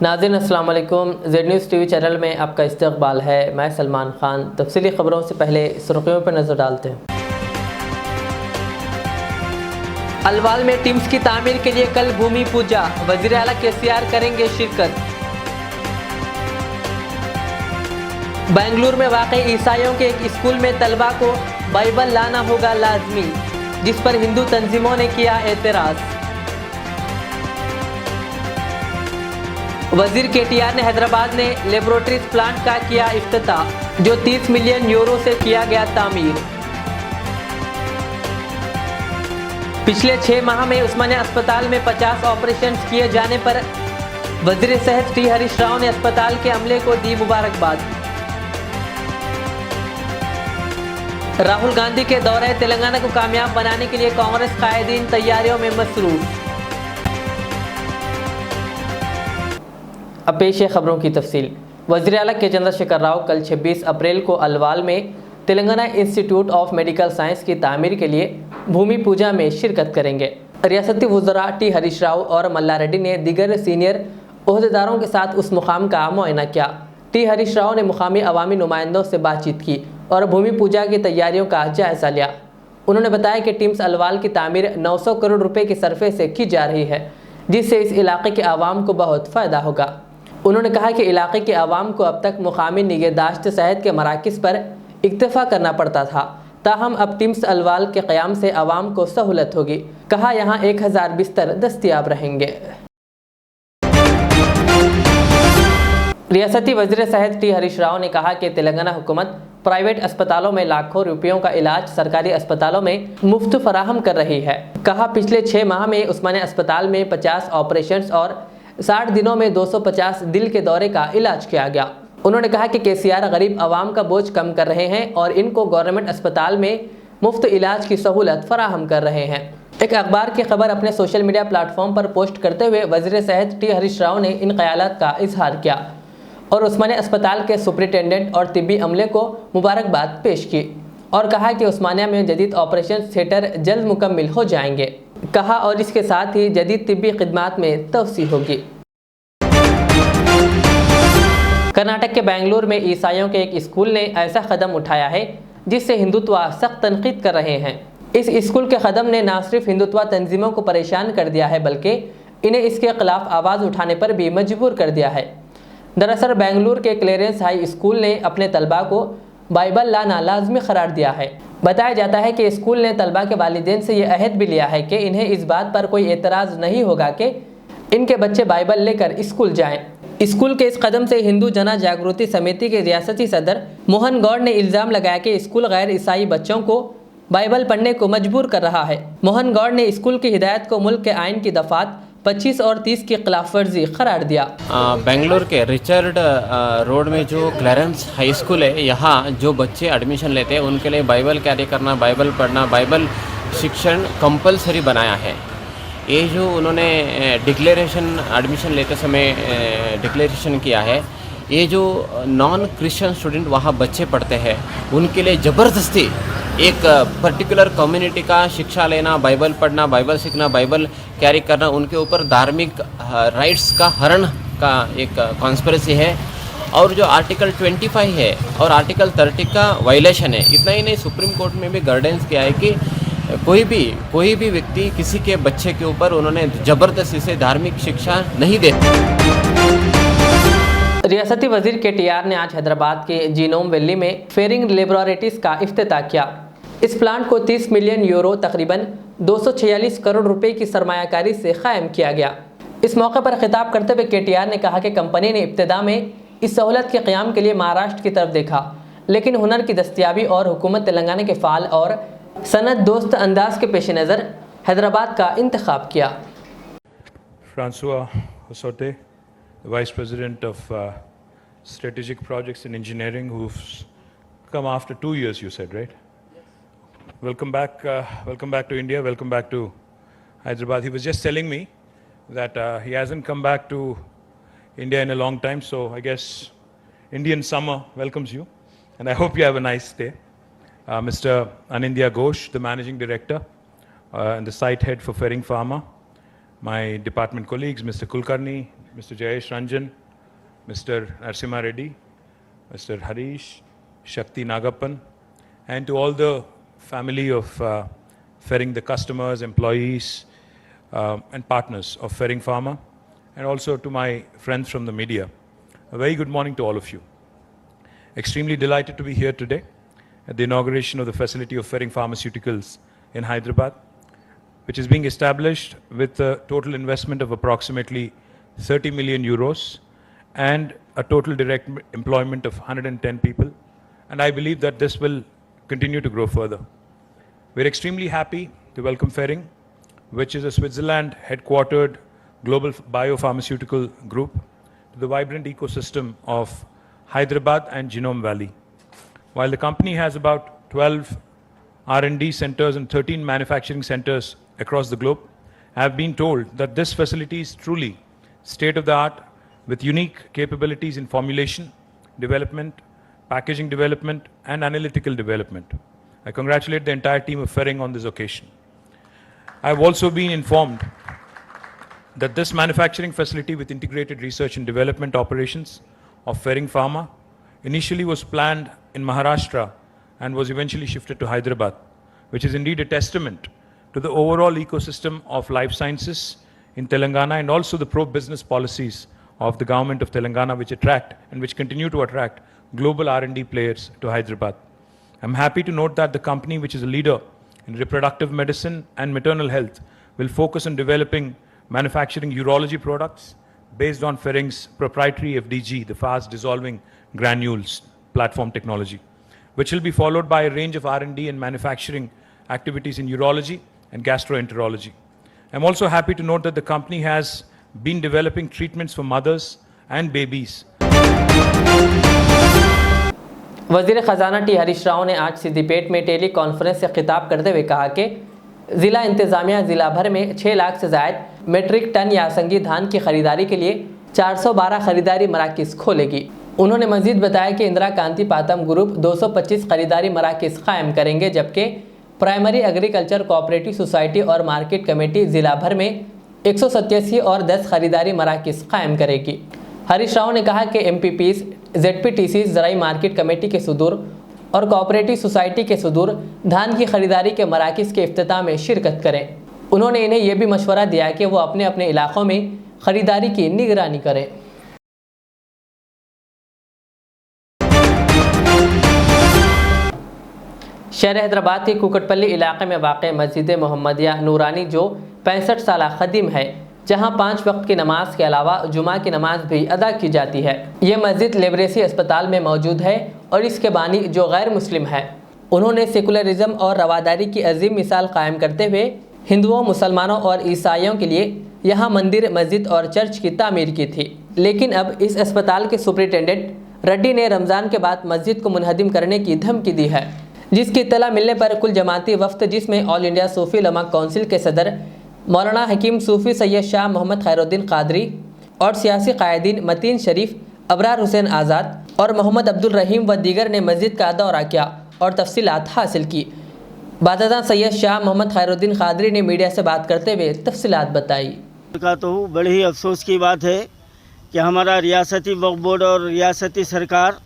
नाज़रीन अस्सलाम वालेकुम। जेड न्यूज़ टीवी चैनल में आपका इस्तकबाल है। मैं सलमान खान। तफसीली खबरों से पहले सुर्खियों पर नज़र डालते हैं। अलवाल में टिम्स की तामीर के लिए कल भूमि पूजा, वज़ीर आला केसीआर करेंगे शिरकत। बेंगलुरु में वाक़ई ईसाइयों के एक स्कूल में तलबा को बाइबल लाना होगा लाजमी, जिस पर हिंदू तंजीमों ने किया एतराज़। वजीर केटीआर ने हैदराबाद में लेबोरेटरीज प्लांट का किया इफ्तिताह, जो 30 मिलियन यूरो से किया गया तामीर। पिछले 6 माह में उस्मानिया अस्पताल में 50 ऑपरेशन किए जाने पर वजीर सेहत टी हरीश राव ने अस्पताल के अमले को दी मुबारकबाद। राहुल गांधी के दौरे तेलंगाना को कामयाब बनाने के लिए कांग्रेस कायदीन तैयारियों में मसरूफ। अब पेश है खबरों की तफसील। वज़ीर आला के चंद्रशेखर राव कल 26 अप्रैल को अलवाल में Telangana institute of medical science की तामीर के लिए भूमि पूजा में शिरकत करेंगे। रियासती वज़रा टी हरीश राव और मल्ला रेड्डी ने दीगर सीनियर ओहदेदारों के साथ उस मुकाम का मुआयना किया। टी हरीश राव ने मुकामी अवामी नुमाइंदों से बातचीत की और भूमि पूजा की तैयारियों का जायजा लिया। उन्होंने बताया कि टिम्स अलवाल की तामीर 900 करोड़ रुपए के सरफे से की जा रही है, जिससे इस इलाके के आवाम को बहुत फ़ायदा होगा। उन्होंने कहा कि इलाके के आवाम को अब तक मुकामी निगहदाश्त सेहत के मराकिज़ पर इक्तफ़ा करना पड़ता था, ताहम अब टिम्स अलवाल के क़याम से आवाम को सहूलत होगी। कहा यहाँ 1000 बिस्तर दस्तयाब रहेंगे। रियासती वज़ीर सेहत टी हरीश राव ने कहा कि तेलंगाना हुकूमत प्राइवेट अस्पतालों में लाखों रुपयों का इलाज सरकारी अस्पतालों में मुफ्त फराहम कर रही है। कहा पिछले 6 माह में उस्मानिया अस्पताल में 50 ऑपरेशंस और 60 दिनों में 250 दिल के दौरे का इलाज किया गया। उन्होंने कहा कि केसीआर गरीब आवाम का बोझ कम कर रहे हैं और इनको गवर्नमेंट अस्पताल में मुफ्त इलाज की सहूलत फराहम कर रहे हैं। एक अखबार की खबर अपने सोशल मीडिया प्लेटफॉर्म पर पोस्ट करते हुए वज़ीर सेहत टी हरीश राव ने इन ख्यालात का इजहार किया और उस्मानिया अस्पताल के सुपरिटेंडेंट और तिब्बी अमले को मुबारकबाद पेश की और कहा कि उस्मानिया में जदीद ऑपरेशन थिएटर जल्द मुकम्मिल हो जाएंगे। कहा और इसके साथ ही जदीद तिब्बी खिदमात में तवसी होगी। कर्नाटक के बेंगलुरु में ईसाइयों के एक स्कूल ने ऐसा कदम उठाया है जिससे हिंदुत्व सख्त तनकीद कर रहे हैं। इस स्कूल के कदम ने न सिर्फ हिंदुत्व तंजीमों को परेशान कर दिया है, बल्कि इन्हें इसके खिलाफ आवाज़ उठाने पर भी मजबूर कर दिया है। दरअसल बेंगलुरु के क्लेरेंस हाई स्कूल ने अपने तलबा को बाइबल लाना लाजमी करार दिया है। बताया जाता है कि स्कूल ने तलबा के वालिदैन से यह अहद भी लिया है कि इन्हें इस बात पर कोई एतराज़ नहीं होगा कि इनके बच्चे बाइबल लेकर स्कूल जाएं। स्कूल के इस कदम से हिंदू जना जागृति समिति के रियासती सदर मोहन गौड़ ने इल्ज़ाम लगाया कि स्कूल गैर ईसाई बच्चों को बाइबल पढ़ने को मजबूर कर रहा है। मोहन गौड़ ने स्कूल की हिदायत को मुल्क के आइन की दफ़ात 25 और 30 की खिलाफ वर्जी करार दिया। बेंगलुरु के रिचर्ड रोड में जो क्लेरेंस हाई स्कूल है, यहाँ जो बच्चे एडमिशन लेते हैं उनके लिए बाइबल कैरी करना, बाइबल पढ़ना, बाइबल शिक्षण कंपलसरी बनाया है। ये जो उन्होंने डिक्लेरेशन एडमिशन लेते समय डिक्लेरेशन किया है, ये जो नॉन क्रिश्चियन स्टूडेंट वहाँ बच्चे पढ़ते हैं उनके लिए ज़बरदस्ती एक पर्टिकुलर कम्युनिटी का शिक्षा लेना, बाइबल पढ़ना, बाइबल सीखना, बाइबल कैरी करना, उनके ऊपर धार्मिक राइट्स का हरण का एक कॉन्स्पिरेसी है। और जो आर्टिकल 25 है और आर्टिकल 30 का वायलेशन है। इतना ही नहीं, सुप्रीम कोर्ट में भी गाइडेंस किया है कि कोई भी व्यक्ति किसी के बच्चे के ऊपर उन्होंने ज़बरदस्ती से धार्मिक शिक्षा नहीं देते। रियासती वजीर केटीआर ने आज हैदराबाद के जीनोम वैली में फेरिंग लेबोरेटरीज का इफ्तिताह किया। इस प्लांट को 30 मिलियन यूरो तकरीबन 246 करोड़ रुपए की सरमायाकारी से कायम किया गया। इस मौके पर खिताब करते हुए केटीआर ने कहा कि कंपनी ने इब्तिदा में इस सहूलत के क़याम के लिए महाराष्ट्र की तरफ देखा, लेकिन हुनर की दस्तियाबी और हुकूमत तेलंगाना के फ़ाल और सनत दोस्त अंदाज के पेश नज़र हैदराबाद का इंतखाब किया। François Hosote, the Vice President of Strategic Projects and Engineering, who's come after 2 years, you said, right? Welcome back to India. Welcome back to Hyderabad. He was just telling me that he hasn't come back to India in a long time, so I guess Indian summer welcomes you, and I hope you have a nice stay. Mr. Anindya Ghosh, the Managing Director and the Site Head for Ferring Pharma, my department colleagues, Mr. Kulkarni, Mr. Jayesh Ranjan, Mr. Narasimha Reddy, Mr. Harish, Shakti Nagappan, and to all the family of Ferring, the customers, employees, and partners of Ferring Pharma, and also to my friends from the media. A very good morning to all of you. Extremely delighted to be here today at the inauguration of the facility of Ferring Pharmaceuticals in Hyderabad, which is being established with a total investment of approximately 30 million euros and a total direct employment of 110 people. And I believe that this will continue to grow further. We're extremely happy to welcome Ferring, which is a Switzerland headquartered global biopharmaceutical group, to the vibrant ecosystem of Hyderabad and Genome Valley. While the company has about 12 R&D centers and 13 manufacturing centers across the globe, I have been told that this facility is truly state-of-the-art with unique capabilities in formulation, development, packaging development, and analytical development. I congratulate the entire team of Ferring on this occasion. I have also been informed that this manufacturing facility with integrated research and development operations of Ferring Pharma initially was planned in Maharashtra and was eventually shifted to Hyderabad, which is indeed a testament to the overall ecosystem of life sciences in Telangana and also the pro-business policies of the government of Telangana, which attract and which continue to attract global R&D players to Hyderabad. I'm happy to note that the company, which is a leader in reproductive medicine and maternal health, will focus on developing manufacturing urology products based on Ferring's proprietary FDG, the fast dissolving granules platform technology, which will be followed by a range of R&D and manufacturing activities in urology and gastroenterology. I'm also happy to note that the company has been developing treatments for mothers and babies. वज़ीर ख़जाना T Harish Rao ने आज सिद्दीपेट में tele conference से खिताब करते हुए कहा कि ज़िला इंतज़ामिया ज़िला भर में 6 लाख से ज़ायद मीट्रिक टन यासंगी धान की खरीदारी के लिए 412 खरीदारी मराकज़ खोलेगी। उन्होंने मज़ीद बताया कि इंदिरा गांधी पातम ग्रुप 225 खरीदारी मराकज़ कायम करेंगे, जबकि प्राइमरी एग्रीकल्चर कोऑपरेटिव सोसाइटी और मार्केट कमेटी ज़िला भर में 187 और 10 खरीदारी मराकज़ कायम करेगी। हरीश राव ने कहा कि MPPs, ZPTCs, ज़राई मार्केट कमेटी के सुदूर और कोऑपरेटिव सोसाइटी के सुदूर धान की खरीदारी के मराकज़ के इफ्तिताह में शिरकत करें। उन्होंने इन्हें यह भी मशवरा दिया कि वो अपने अपने इलाक़ों में खरीदारी की निगरानी करें। शहर हैदराबाद के कुकटपल्ली इलाके में वाक़ मस्जिद मोहम्मदिया नूरानी जो 65 साल क़दीम है, जहां 5 वक्त की नमाज के अलावा जुमा की नमाज भी अदा की जाती है। ये मस्जिद लेबरेसी अस्पताल में मौजूद है और इसके बानी जो गैर मुस्लिम है, उन्होंने सेकुलरिज्म और रवादारी की अजीम मिसाल कायम करते हुए हिंदुओं, मुसलमानों और ईसाइयों के लिए यहाँ मंदिर, मस्जिद और चर्च की तामीर की थी। लेकिन अब इस अस्पताल के सुपरिटेंडेंट रेड्डी ने रमज़ान के बाद मस्जिद को मुनहदिम करने की धमकी दी है, जिसकी इत्तला मिलने पर कुल जमाती वफ्द, जिसमें ऑल इंडिया सूफ़ी उलमा काउंसिल के सदर मौलाना हकीम सूफ़ी सैयद शाह मोहम्मद खैरुद्दीन क़ादरी और सियासी क़ायदीन मतीन शरीफ, अबरार हुसैन आज़ाद और मोहम्मद अब्दुल रहीम व दीगर ने मस्जिद का दौरा किया और तफसीलात हासिल की। बादशाह सैयद शाह मोहम्मद खैरुद्दीन क़ादरी ने मीडिया से बात करते हुए तफसीलात बताई। तो बड़ी ही अफसोस की बात है कि हमारा रियासती वक्फ बोर्ड और रियासती सरकार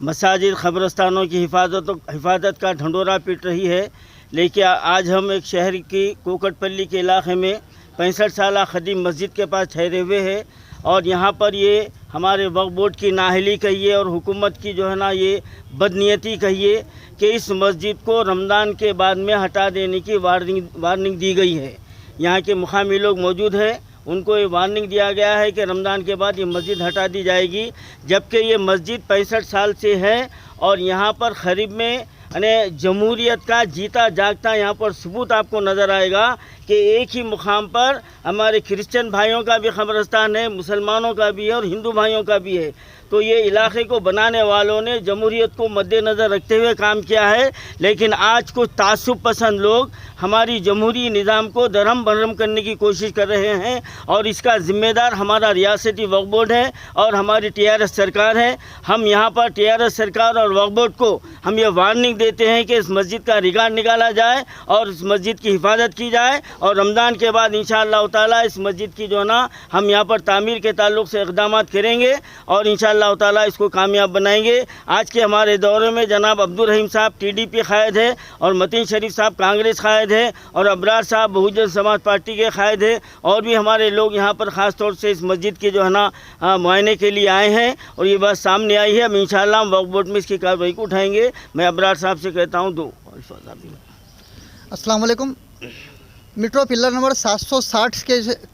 मसाजिद, ख़बरस्तानों की हिफाजत का ढंढोरा पीट रही है। लेकिन आज हम एक शहर की कोकटपल्ली के इलाके में 65 साल क़दीम मस्जिद के पास ठहरे हुए हैं और यहाँ पर ये हमारे वक्फ बोर्ड की नाअहली कहिए और हुकूमत की जो है ना ये बदनीयती कहिए कि इस मस्जिद को रमज़ान के बाद में हटा देने की वार्निंग दी गई है। यहाँ के मुकामी लोग मौजूद हैं, उनको ये वार्निंग दिया गया है कि रमज़ान के बाद ये मस्जिद हटा दी जाएगी, जबकि ये मस्जिद 65 साल से है और यहाँ पर क़रीब में यानी जमहूरियत का जीता जागता यहाँ पर सबूत आपको नज़र आएगा कि एक ही मुकाम पर हमारे क्रिश्चियन भाइयों का भी क़ब्रिस्तान है, मुसलमानों का भी है और हिंदू भाइयों का भी है। तो ये इलाके को बनाने वालों ने जमहूरियत को मद्देनज़र रखते हुए काम किया है, लेकिन आज कुछ तासुब पसंद लोग हमारी जमहूरी निज़ाम को दरहम बरहम करने की कोशिश कर रहे हैं और इसका ज़िम्मेदार हमारा रियासती वक्फ बोर्ड है और हमारी TRS सरकार है। हम यहाँ पर TRS सरकार और वक्फ बोर्ड को हम ये वार्निंग देते हैं कि इस मस्जिद का रिकॉर्ड निकाला जाए और इस मस्जिद की हिफाजत की जाए और रमज़ान के बाद इंशाअल्लाह ताला इस मस्जिद की जो है ना हम यहाँ पर तामीर के ताल्लुक़ से इक़दाम करेंगे और इंशाअल्लाह ताला इसको कामयाब बनाएंगे। आज के हमारे दौरे में जनाब अब्दुल रहीम साहब TDP कायद है और मतीन शरीफ साहब कांग्रेस कायद है और अबरार साहब बहुजन समाज पार्टी के कायद है और भी हमारे लोग यहाँ पर ख़ास तौर से इस मस्जिद की जो है ना मुआयने के लिए आए हैं और ये बात सामने आई है। अब इंशाअल्लाह हम वक्फ बोर्ड में इसकी कार्रवाई को उठाएंगे। मैं अबरार साहब से कहता हूँ दो अस्सलाम वालेकुम। मेट्रो पिलर नंबर 760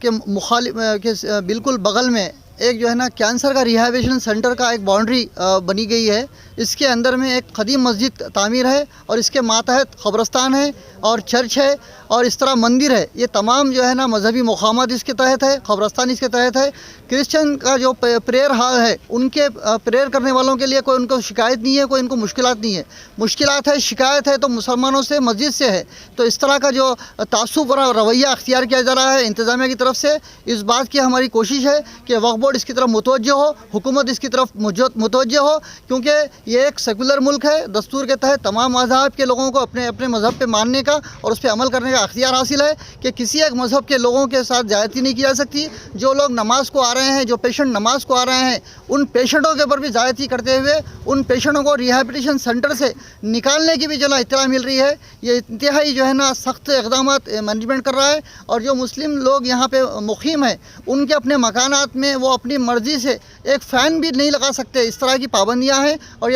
के मुखालिफ के बिल्कुल बगल में एक जो है ना कैंसर का रिहैबिलिटेशन सेंटर का एक बाउंड्री बनी गई है। इसके अंदर में एक कदीम मस्जिद तामीर है और इसके मातहत क़ब्रस्तान है और चर्च है और इस तरह मंदिर है। ये तमाम जो है ना मजहबी मुक़ामात इसके तहत है, क़ब्रस्तान इसके तहत है। क्रिश्चियन का जो प्रेयर हॉल है उनके प्रेयर करने वालों के लिए कोई उनको शिकायत नहीं है, कोई उनको मुश्किलात नहीं है। मुश्किलात है, शिकायत है तो मुसलमानों से, मस्जिद से है। तो इस तरह का जो तासुब और रवैया अख्तियार किया जा रहा है इंतज़ामिया की तरफ से, इस बात की हमारी कोशिश है कि वक्फ बोर्ड इसकी तरफ मुतवज्जह हो, हुकूमत इसकी तरफ मुतवज्जह हो, क्योंकि ये एक सेकुलर मुल्क है। दस्तूर के तहत तमाम मज़हब के लोगों को अपने अपने मज़हब पे मानने का और उस पर अमल करने का अख्तियार हासिल है कि किसी एक मज़हब के लोगों के साथ ज़्यादती नहीं की जा सकती। जो लोग नमाज को आ रहे हैं, जो पेशेंट नमाज को आ रहे हैं, उन पेशेंटों के ऊपर भी ज़्यादती करते हुए उन पेशेंटों को रिहैबिलिटेशन सेंटर से निकालने की भी जो ना इत्तला मिल रही है। ये इंतहाई जो है ना सख्त इक़दाम मैनेजमेंट कर रहा है और जो मुस्लिम लोग यहाँ पे मुक़ीम हैं उनके अपने मकानात में वो अपनी मर्ज़ी से एक फ़ैन भी नहीं लगा सकते। इस तरह की पाबंदियाँ हैं। और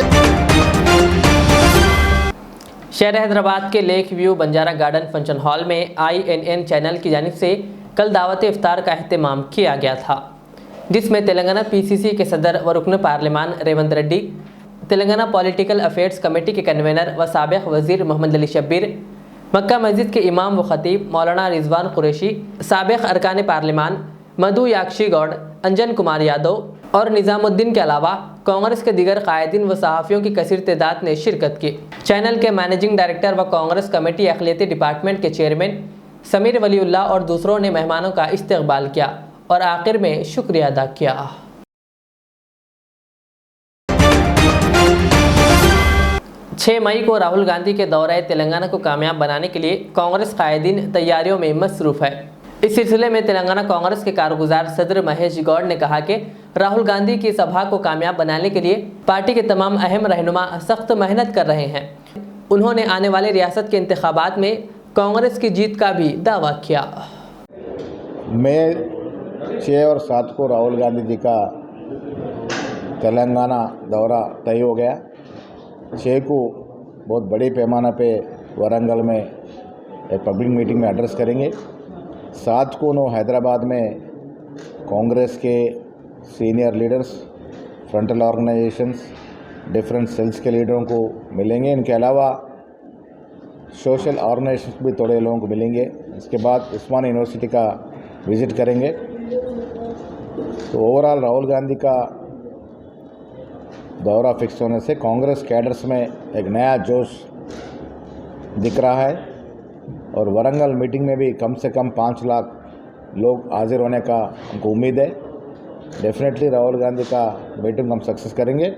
शहर हैदराबाद के lake view Banjara garden function hall में INN चैनल की जानिब से कल दावत इफ्तार का अहतमाम किया गया था, जिसमें तेलंगाना PCC के सदर व रुकन parliament Revanth Reddy, Telangana political affairs committee के कन्वेनर व साबिक़ वज़ीर मोहम्मद अली शब्बीर, मक्का मस्जिद के इमाम व ख़तीब मौलाना रिजवान कुरैशी, साबिक़ अरकान पार्लिमान मधु याक्षी गौड़, अंजन कुमार यादव और निज़ामुद्दीन के अलावा कांग्रेस के दीगर कायदीन व सहाफ़ियों की कसीर तादाद ने शिरकत की। चैनल के मैनेजिंग डायरेक्टर व कांग्रेस कमेटी अक़लियती डिपार्टमेंट के चेयरमैन समीर वलीउल्लाह और दूसरों ने मेहमानों का इस्तकबाल किया और आखिर में शुक्रिया अदा किया। 6 मई को राहुल गांधी के दौरे तेलंगाना को कामयाब बनाने के लिए कांग्रेस कायदीन तैयारियों में मसरूफ़ है। इस सिलसिले में तेलंगाना कांग्रेस के कारगुजार सदर महेश गौड़ ने कहा कि राहुल गांधी की सभा को कामयाब बनाने के लिए पार्टी के तमाम अहम रहनुमा सख्त मेहनत कर रहे हैं। उन्होंने आने वाले रियासत के इंतखाबात में कांग्रेस की जीत का भी दावा किया। मैं 6 और 7 को राहुल गांधी जी का तेलंगाना दौरा तय हो गया। 6 को बहुत बड़ी पैमाने पे वरंगल में एक पब्लिक मीटिंग में एड्रेस करेंगे। 7 को नो हैदराबाद में कांग्रेस के senior leaders, frontal organisations, different cells के लीडरों को मिलेंगे। इनके अलावा सोशल ऑर्गेनाइजेशंस भी थोड़े लोगों को मिलेंगे। इसके बाद उस्मानिया यूनिवर्सिटी का विज़िट करेंगे। तो ओवरऑल राहुल गांधी का दौरा फिक्स होने से कांग्रेस कैडर्स में एक नया जोश दिख रहा है और वरंगल मीटिंग में भी कम से कम 5 लाख लोग हाजिर होने का हमको उम्मीद है। डेफिनेटली राहुल गांधी का मीटिंग हम सक्सेस करेंगे।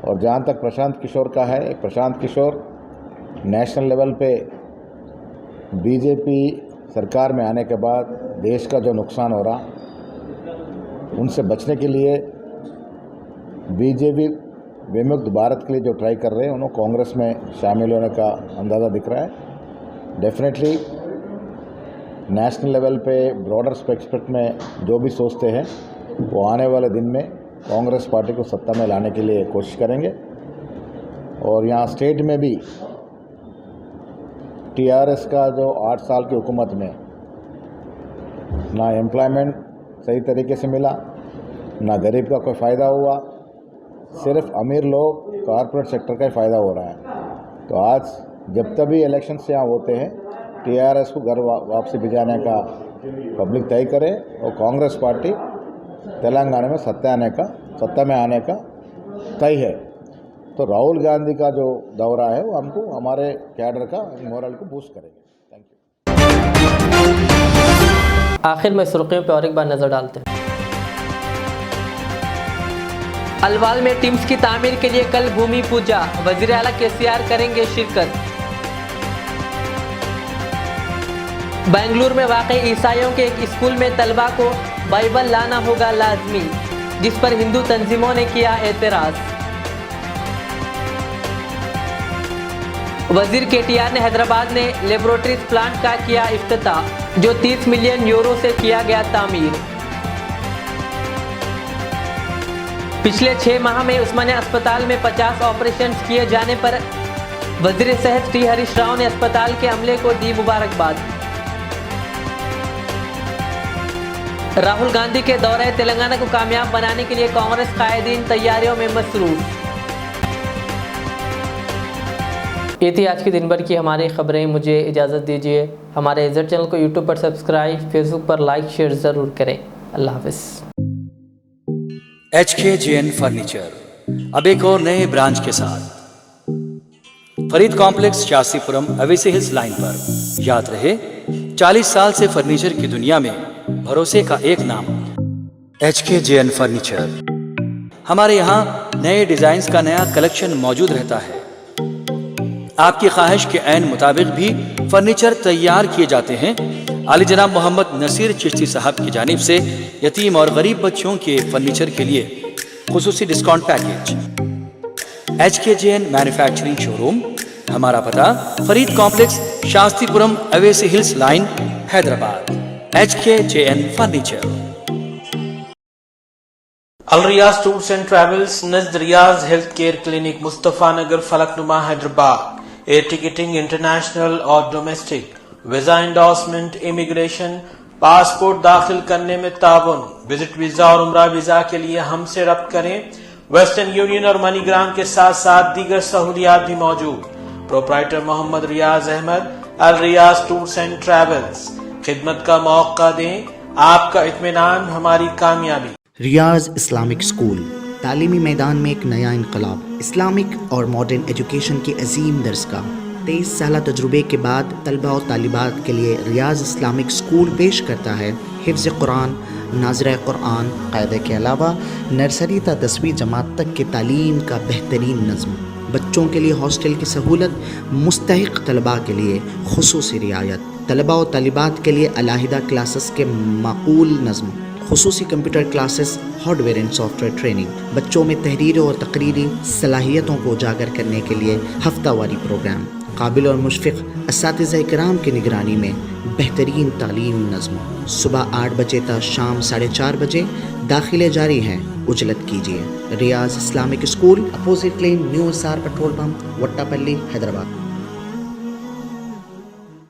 और जहाँ तक प्रशांत किशोर का है, प्रशांत किशोर नेशनल लेवल पे बीजेपी सरकार में आने के बाद देश का जो नुकसान हो रहा, उनसे बचने के लिए बीजेपी विमुक्त भारत के लिए जो ट्राई कर रहे हैं, उन्होंने कांग्रेस में शामिल होने का अंदाज़ा दिख रहा है। डेफिनेटली नेशनल लेवल पे ब्रॉडर स्पेक्ट्रम में जो भी सोचते हैं वो आने वाले दिन में कांग्रेस पार्टी को सत्ता में लाने के लिए कोशिश करेंगे। और यहाँ स्टेट में भी टीआरएस का जो 8 साल की हुकूमत में ना एम्प्लॉयमेंट सही तरीके से मिला, ना गरीब का कोई फ़ायदा हुआ, सिर्फ अमीर लोग कॉरपोरेट सेक्टर का ही फ़ायदा हो रहा है। तो आज जब तभी इलेक्शंस यहाँ होते हैं, टीआरएस को घर वापसी भिजाने का पब्लिक तय करे और कांग्रेस पार्टी तेलंगाना में सत्ता में आने का तय है। तो राहुल गांधी का जो दौरा है वो हमको हमारे कैडर का मोरल को बूस्ट करेगा। Thank you. आखिर में सुर्खियों पर और एक बार नजर डालते हैं। अलवाल में टीम्स की तामीर के लिए कल भूमि पूजा, वजीर आला KCR करेंगे शिरकत। बेंगलुरु में वाक़ई ईसाइयों के एक स्कूल में तलबा को बाइबल लाना होगा लाजमी, जिस पर हिंदू तंजीमों ने किया एतराज़। वजीर केटीआर ने हैदराबाद में लेबोरेटरीज प्लांट का किया इफ्तिताह, जो 30 मिलियन यूरो से किया गया तामीर। पिछले 6 माह में उस्मानिया अस्पताल में 50 ऑपरेशन किए जाने पर वजीर सेहत टी हरीश राव ने अस्पताल के अमले को दी मुबारकबाद। राहुल गांधी के दौरे तेलंगाना को कामयाब बनाने के लिए कांग्रेस कायदीन तैयारियों में मसरूफ। ये थी आज के दिन भर की हमारी खबरें। मुझे इजाज़त दीजिए। हमारे इज़्ज़त चैनल को यूट्यूब पर सब्सक्राइब, फेसबुक पर लाइक शेयर ज़रूर करें। अल्लाह हाफ़िज़। HKJN फर्नीचर अब एक और नए ब्रांच के साथ Farid complex, Shastripuram, Owaisi hills line पर। याद रहे, 40 साल से फर्नीचर की दुनिया में भरोसे का एक नाम HKJN फर्नीचर। हमारे यहाँ नए डिजाइन्स का नया कलेक्शन मौजूद रहता है। आपकी ख्वाहिश के ऐन मुताबिक भी फर्नीचर तैयार किए जाते हैं। आली जनाब मोहम्मद नसीर चिश्ती साहब की जानिब से यतीम और गरीब बच्चों के फर्नीचर के लिए खुसूसी discount package. HKJN manufacturing showroom, हमारा पता Farid complex, Shastripuram, Owaisi hills line, Hyderabad. HKJN furniture. Al Riyaz tours and travels नज़द Riyaz health care clinic, Mustafa Nagar, Falaknuma, Hyderabad. Air ticketing international और domestic, visa endorsement, immigration, passport दाखिल करने में ताउन। विजिट वीजा और उम्रा वीजा के लिए हमसे रब्त करें। वेस्टर्न यूनियन और मनीग्राम के साथ साथ दीगर सहूलियात भी मौजूद। Proprietor Mohammad Riyaz Ahmad, Al Riyaz tours and travels. खिदमत का मौका दें, आपका इत्मीनान हमारी कामयाबी। रियाज इस्लामिक स्कूल, तालीमी मैदान में एक नया इनकलाब। इस्लामिक और मॉडर्न एजुकेशन की अजीम दरसगाह। 23 साल तजुर्बे के बाद तलबा और तालिबात के लिए रियाज इस्लामिक स्कूल पेश करता है हिफ्ज़ कुरान, नाज़िरा कुरान, क़ायदे के अलावा नर्सरी ता 10वीं जमात तक की तालीम का बेहतरीन नज़्म। बच्चों के लिए हॉस्टल की सहूलत, मुस्तहिक़ तलबा के लिए खुसूसी रियायत। तलबा और तालिबात के लिए अलहदा क्लासेस के माकूल नज़्म, खुसूसी computer classes, hardware and software training. बच्चों में तहरीरी और तकरीरी सलाहियतों को उजागर करने के लिए हफ्तावारी प्रोग्राम। काबिल और मुशफ़िक़ असातिज़ा इकराम की निगरानी में बेहतरीन तालीम नज़्म। सुबह 8 बजे तक शाम 4:30 बजे दाखिले जारी हैं। उजलत कीजिए। Riyaz Islamic school, opposite lane, new SR petrol pump, Vattapalli, Hyderabad.